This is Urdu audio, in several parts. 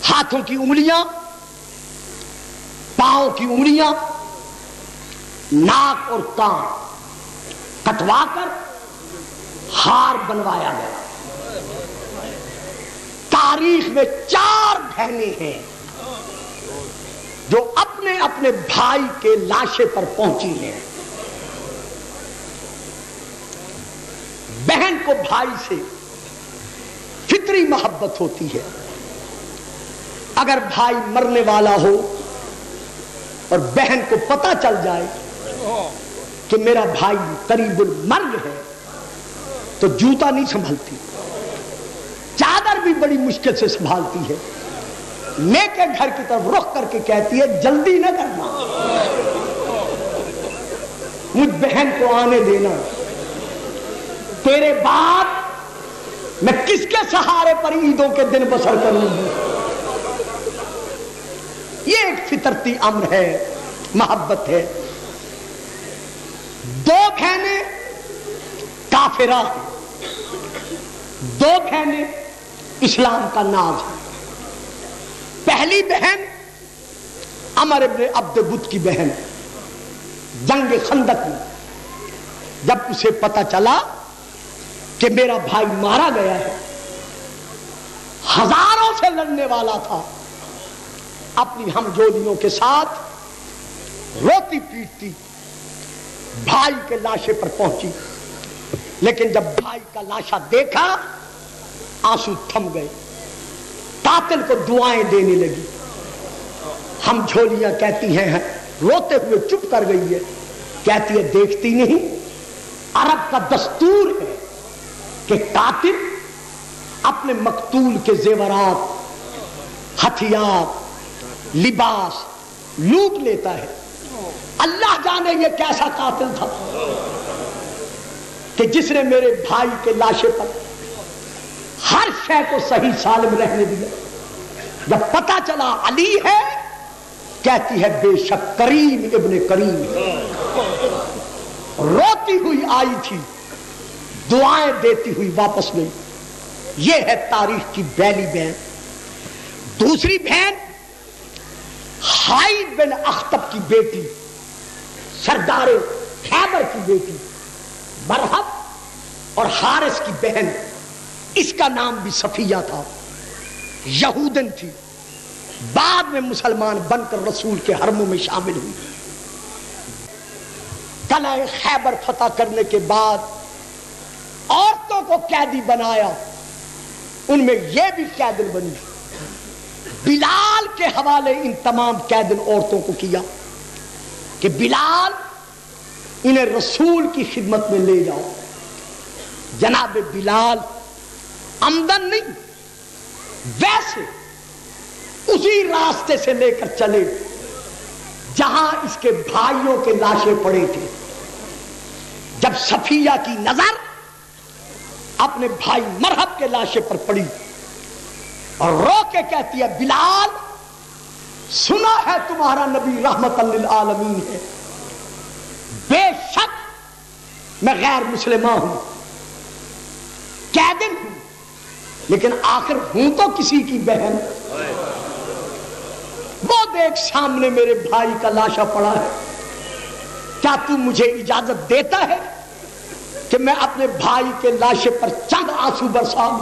ہاتھوں کی انگلیاں، پاؤں کی انگلیاں، ناک اور کان کٹوا کر ہار بنوایا گیا۔ تاریخ میں 4 بہنیں ہیں جو اپنے اپنے بھائی کے لاشے پر پہنچی ہیں۔ بہن کو بھائی سے فطری محبت ہوتی ہے۔ اگر بھائی مرنے والا ہو اور بہن کو پتہ چل جائے کہ میرا بھائی قریب المرگ ہے تو جوتا نہیں سنبھلتی، چادر بھی بڑی مشکل سے سنبھالتی ہے، لے کے گھر کی طرف رخ کر کے کہتی ہے جلدی نہ کرنا، مجھ بہن کو آنے دینا، تیرے بعد میں کس کے سہارے پر عیدوں کے دن بسر کروں گی۔ یہ ایک فطرتی امر ہے، محبت ہے۔ 2 بہنیں کافرہ ہیں، 2 بہنیں اسلام کا ناز ہے۔ پہلی بہن عمر ابن عبد بت کی بہن، جنگ خندق میں جب اسے پتہ چلا کہ میرا بھائی مارا گیا ہے، ہزاروں سے لڑنے والا تھا، اپنی ہم جولیوں کے ساتھ روتی پیٹتی بھائی کے لاشے پر پہنچی، لیکن جب بھائی کا لاشا دیکھا آنسو تھم گئے، قاتل کو دعائیں دینے لگی۔ ہم جھولیاں کہتی ہیں روتے ہوئے چپ کر گئی ہے، کہتی ہے دیکھتی نہیں، عرب کا دستور ہے کہ قاتل اپنے مقتول کے زیورات، ہتھیار، لباس لوٹ لیتا ہے۔ اللہ جانے یہ کیسا قاتل تھا کہ جس نے میرے بھائی کے لاشے پر ہر شے کو صحیح سالم رہنے دیا۔ جب پتہ چلا علی ہے، کہتی ہے بے شک کریم ابن کریم ہے۔ روتی ہوئی آئی تھی، دعائیں دیتی ہوئی واپس گئی۔ یہ ہے تاریخ کی پہلی بہن۔ دوسری بہن حائد بن اخطب کی بیٹی، سردار خیبر کی بیٹی، مرحب اور حارث کی بہن، اس کا نام بھی صفیہ تھا، یہودن تھی، بعد میں مسلمان بن کر رسول کے حرموں میں شامل ہوئی۔ قلعہ خیبر فتح کرنے کے بعد عورتوں کو قیدی بنایا، ان میں یہ بھی قیدن بنی۔ بلال کے حوالے ان تمام قیدن عورتوں کو کیا کہ بلال انہیں رسول کی خدمت میں لے جاؤ۔ جناب بلال آمدن نہیں، ویسے اسی راستے سے لے کر چلے جہاں اس کے بھائیوں کے لاشیں پڑے تھے۔ جب صفیہ کی نظر اپنے بھائی مرحب کے لاشے پر پڑی اور رو کے کہتی ہے بلال، سنا ہے تمہارا نبی رحمت للعالمین ہے، بے شک میں غیر مسلمہ ہوں، قیدن ہوں، لیکن آخر ہوں تو کسی کی بہن۔ وہ دیکھ سامنے میرے بھائی کا لاشا پڑا ہے، کیا تو مجھے اجازت دیتا ہے کہ میں اپنے بھائی کے لاشے پر چند آنسو برساؤں؟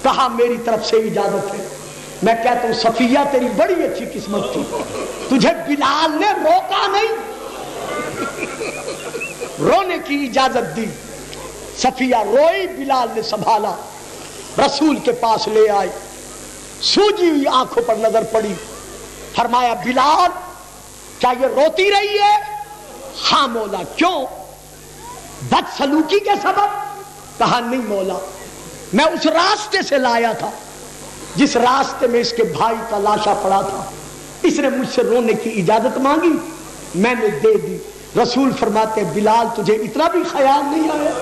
کہا میری طرف سے اجازت ہے۔ میں کہتا ہوں صفیہ تیری بڑی اچھی قسمت تھی، تجھے بلال نے روکا نہیں، رونے کی اجازت دی۔ صفیہ روئی، بلال نے سنبھالا، رسول کے پاس لے آئے، سوجی ہوئی آنکھوں پر نظر پڑی، فرمایا بلال کیا یہ روتی رہی ہے؟ ہاں مولا۔ کیوں؟ بدسلوکی کے سبب؟ کہا نہیں مولا، میں اس راستے سے لایا تھا جس راستے میں اس کے بھائی کا لاشا پڑا تھا، اس نے مجھ سے رونے کی اجازت مانگی، میں نے دے دی۔ رسول فرماتے ہیں بلال تجھے اتنا بھی خیال نہیں آیا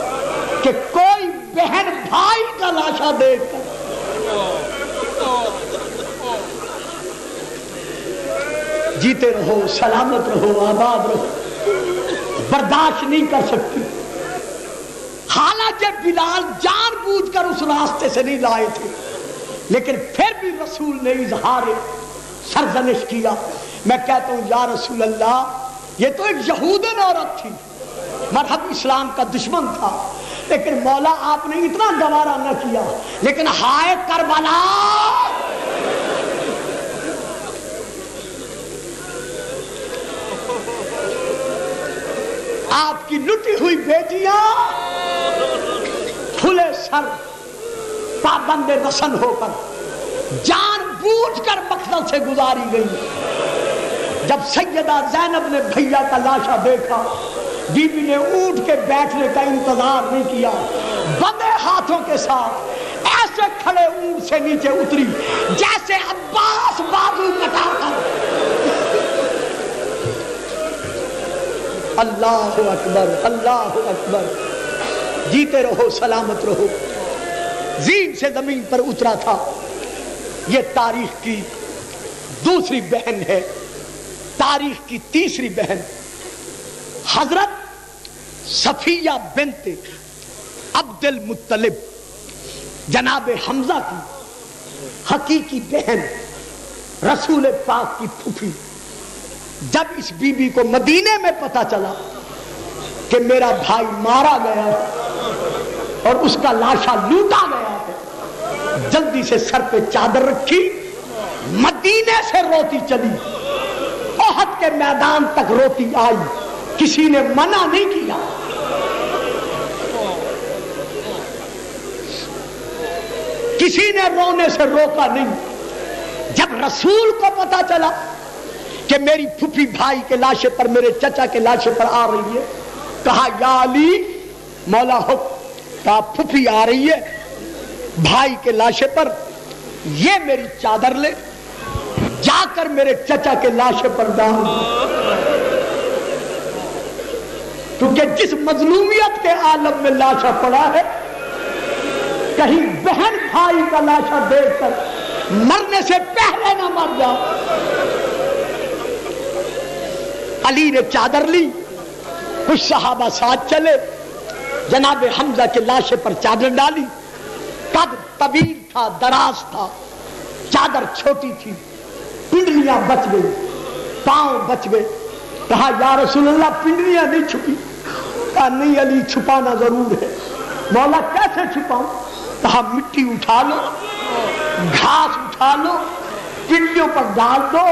کہ کوئی بہن بھائی کا لاشا دیکھ کر جیتے رہو، سلامت رہو، آباد رہو، برداشت نہیں کر سکتی؟ حالانکہ بلال جان بوجھ کر اس راستے سے نہیں لائے تھے، لیکن پھر بھی رسول نے اظہار سرزنش کیا. میں کہتا ہوں یا رسول اللہ یہ تو ایک یہودن عورت تھی, مذہب اسلام کا دشمن تھا, لیکن مولا آپ نے اتنا گوارا نہ کیا. لیکن ہائے کربلا, آپ کی لٹی ہوئی بیٹیاں کھلے سر پابند رسن ہو کر جان بوجھ کر مقتل سے گزاری گئی. جب سیدہ زینب نے بھیا کا لاشا دیکھا, بی بی نے اونٹ کے بیٹھنے کا انتظار نہیں کیا, بندے ہاتھوں کے ساتھ ایسے کھڑے اونٹ سے نیچے اتری جیسے عباس بازو کٹا کر. اللہ اکبر, اللہ اکبر. جیتے رہو, سلامت رہو. زین سے زمین پر اترا تھا. یہ تاریخ کی دوسری بہن ہے. تاریخ کی تیسری بہن حضرت صفیہ بنت عبد المطلب, جناب حمزہ کی حقیقی بہن, رسول پاک کی پھوپھی. جب اس بی بی کو مدینے میں پتا چلا کہ میرا بھائی مارا گیا اور اس کا لاشا لوٹا گیا ہے, جلدی سے سر پہ چادر رکھی, مدینے سے روتی چلی. احد کے میدان تک روتی آئی, کسی نے منع نہیں کیا. کسی نے رونے سے روکا نہیں. جب رسول کو پتا چلا کہ میری پھوپھی بھائی کے لاشے پر, میرے چچا کے لاشے پر آ رہی ہے, کہا یا علی, مولا حکم, کہا پھوپھی آ رہی ہے بھائی کے لاشے پر, یہ میری چادر لے, جا کر میرے چچا کے لاشے پر ڈال. کیونکہ جس مظلومیت کے عالم میں لاشا پڑا ہے, کہیں بہن بھائی کا لاشا دیکھ کر مرنے سے پہلے نہ مر جا. علی نے چادر لی, کچھ صحابہ ساتھ چلے, جناب حمزہ کے لاشے پر چادر ڈالی. قد طویل تھا, دراز تھا, چادر چھوٹی تھی, پنڈلیاں بچ گئی, پاؤں بچ گئے. کہا یا رسول اللہ پنڈلیاں نہیں چھپی. کہا نہیں علی, چھپانا ضرور ہے. مولا کیسے چھپاؤں؟ کہا مٹی اٹھا لو, گھاس اٹھا لو, پنڈلیوں پر ڈال دو,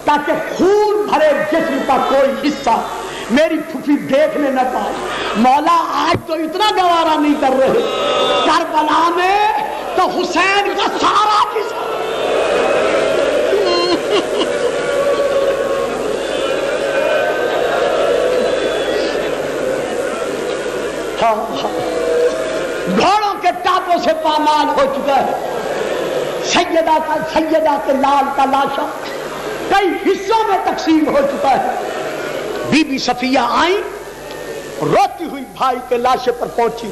تاکہ خون بھرے جسم کا کوئی حصہ میری پھوپھی دیکھنے نہ پائے. مولا آج تو اتنا گوارا نہیں کر رہے, کربلا میں تو حسین کا سارا جسم. گھوڑوں کے ٹاپوں سے پامال ہو چکا ہے. سیدہ کے لال کا لاشا کئی حصوں میں تقسیم ہو چکا ہے. بی بی صفیہ آئیں, روتی ہوئی بھائی کے لاشے پر پہنچی.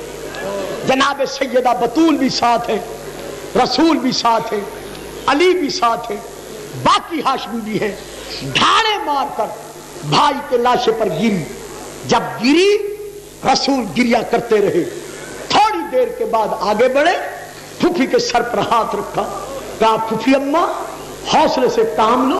جناب سیدہ بطول بھی ساتھ ہے, رسول بھی ساتھ ہے, علی بھی ساتھ ہے, باقی ہاشمی بھی ہے. ڈھاڑے مار کر بھائی کے لاشے پر گری. جب گری, رسول گریا کرتے رہے. تھوڑی دیر کے بعد آگے بڑھے, پھوپھی کے سر پر ہاتھ رکھا, کہا پھوپھی اماں حوصلے سے کام لو,